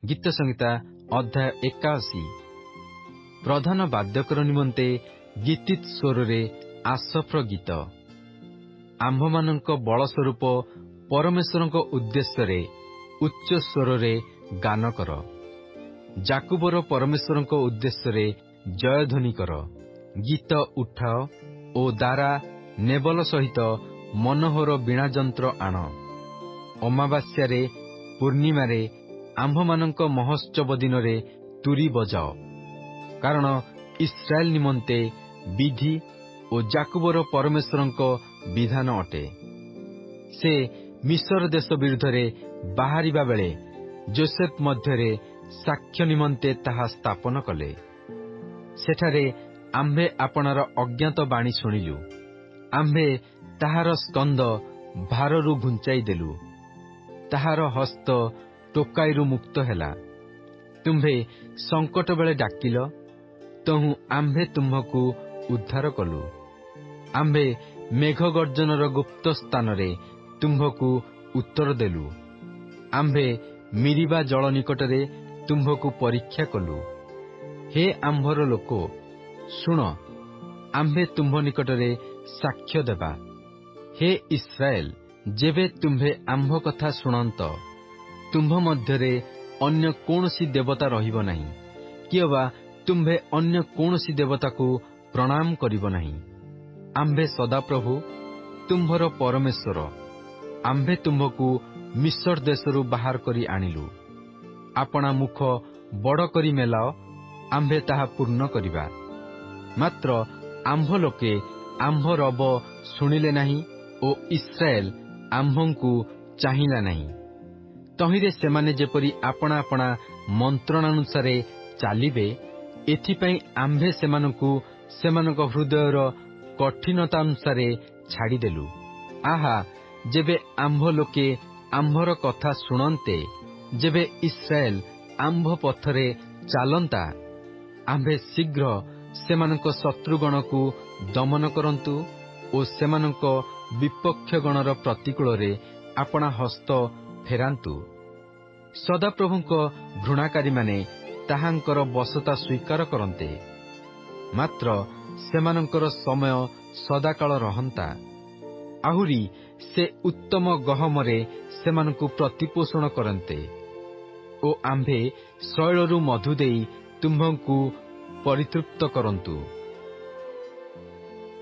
ଗୀତ ସଂହିତା ଅଧ୍ୟାୟ 81। ପ୍ରଧାନ ବାଦ୍ୟକର ନିମନ୍ତେ ଗୀତିତ୍ ସ୍ୱରରେ ଆସଫ୍ର ଗୀତ। ଆମ୍ଭମାନଙ୍କ ବଳ ସ୍ୱରୂପ ପରମେଶ୍ୱରଙ୍କ ଉଦ୍ଦେଶ୍ୟରେ ଉଚ୍ଚ ସ୍ୱରରେ ଗାନ କର। ଜାକୁବର ପରମେଶ୍ୱରଙ୍କ ଉଦ୍ଦେଶ୍ୟରେ ଜୟଧ୍ୱନି କର। ଗୀତ ଉଠାଅ ଓ ଦାରା ନେବଲ ସହିତ ମନୋହର ବୀଣାଯନ୍ତ୍ର ଆଣ। ଅମାବାସ୍ୟାରେ, ପୂର୍ଣ୍ଣିମାରେ, ଆମ୍ଭମାନଙ୍କ ମହୋତ୍ସବ ଦିନରେ ତୁରୀ ବଜାଅ। କାରଣ ଇସ୍ରାଏଲ ନିମନ୍ତେ ବିଧି ଓ ଜାକୁବର ପରମେଶ୍ୱରଙ୍କ ବିଧାନ ଅଟେ। ସେ ମିଶର ଦେଶ ବିରୁଦ୍ଧରେ ବାହାରିବା ବେଳେ ଯୋସେଫ ମଧ୍ୟରେ ସାକ୍ଷ୍ୟ ନିମନ୍ତେ ତାହା ସ୍ଥାପନ କଲେ। ସେଠାରେ ଆମ୍ଭେ ଆପଣାର ଅଜ୍ଞାତ ବାଣୀ ଶୁଣିଲୁ। ଆମ୍ଭେ ତାହାର ସ୍କନ୍ଧ ଭାରରୁ ଘୁଞ୍ଚାଇ ଦେଲୁ। ତାହାର ହସ୍ତ ଟୋକାଇରୁ ମୁକ୍ତ ହେଲା। ତୁମ୍ଭେ ସଙ୍କଟ ବେଳେ ଡାକିଲ, ତହୁଁ ଆମ୍ଭେ ତୁମ୍ଭକୁ ଉଦ୍ଧାର କଲୁ। ଆମ୍ଭେ ମେଘ ଗର୍ଜନର ଗୁପ୍ତ ସ୍ଥାନରେ ତୁମ୍ଭକୁ ଉତ୍ତର ଦେଲୁ। ଆମ୍ଭେ ମିରିବା ଜଳ ନିକଟରେ ତୁମ୍ଭକୁ ପରୀକ୍ଷା କଲୁ। ହେ ଆମ୍ଭର ଲୋକ, ଶୁଣ, ଆମ୍ଭେ ତୁମ୍ଭ ନିକଟରେ ସାକ୍ଷ୍ୟ ଦେବା। ହେ ଇସ୍ରାଏଲ, ଯେବେ ତୁମ୍ଭେ ଆମ୍ଭ କଥା ଶୁଣନ୍ତ, ତୁମ୍ଭ ମଧ୍ୟରେ ଅନ୍ୟ କୌଣସି ଦେବତା ରହିବ ନାହିଁ, କିଅବା ତୁମ୍ଭେ ଅନ୍ୟ କୌଣସି ଦେବତାକୁ ପ୍ରଣାମ କରିବ ନାହିଁ। ଆମ୍ଭେ ସଦାପ୍ରଭୁ ତୁମ୍ଭର ପରମେଶ୍ୱର। ଆମ୍ଭେ ତୁମ୍ଭକୁ ମିଶର ଦେଶରୁ ବାହାର କରି ଆଣିଲୁ। ଆପଣା ମୁଖ ବଡ଼ କରି ମେଲାଅ, ଆମ୍ଭେ ତାହା ପୂର୍ଣ୍ଣ କରିବା। ମାତ୍ର ଆମ୍ଭ ଲୋକେ ଆମ୍ଭ ରବ ଶୁଣିଲେ ନାହିଁ ଓ ଇସ୍ରାଏଲ ଆମ୍ଭଙ୍କୁ ଚାହିଁଲା ନାହିଁ। ତହିଁରେ ସେମାନେ ଯେପରି ଆପଣା ଆପଣା ମନ୍ତ୍ରଣାନୁସାରେ ଚାଲିବେ, ଏଥିପାଇଁ ଆମ୍ଭେ ସେମାନଙ୍କୁ ସେମାନଙ୍କ ହୃଦୟର କଠିନତାନୁସାରେ ଛାଡ଼ିଦେଲୁ। ଆହା, ଯେବେ ଆମ୍ଭ ଲୋକେ ଆମ୍ଭର କଥା ଶୁଣନ୍ତେ, ଯେବେ ଇସ୍ରାଏଲ ଆମ୍ଭ ପଥରେ ଚାଲନ୍ତା, ଆମ୍ଭେ ଶୀଘ୍ର ସେମାନଙ୍କ ଶତ୍ରୁଗଣକୁ ଦମନ କରନ୍ତୁ ଓ ସେମାନଙ୍କ ବିପକ୍ଷଗଣର ପ୍ରତିକୂଳରେ ଆପଣା ହସ୍ତ ଫେରାନ୍ତୁ। ସଦାପ୍ରଭୁଙ୍କ ଘୃଣାକାରୀମାନେ ତାହାଙ୍କର ବଶତା ସ୍ୱୀକାର କରନ୍ତେ, ମାତ୍ର ସେମାନଙ୍କର ସମୟ ସଦାକାଳ ରହନ୍ତା। ଆହୁରି ସେ ଉତ୍ତମ ଗହମରେ ସେମାନଙ୍କୁ ପ୍ରତିପୋଷଣ କରନ୍ତେ ଓ ଆମ୍ଭେ ଶୈଳରୁ ମଧୁ ଦେଇ ତୁମ୍ଭଙ୍କୁ ପରିତୃପ୍ତ କରନ୍ତୁ।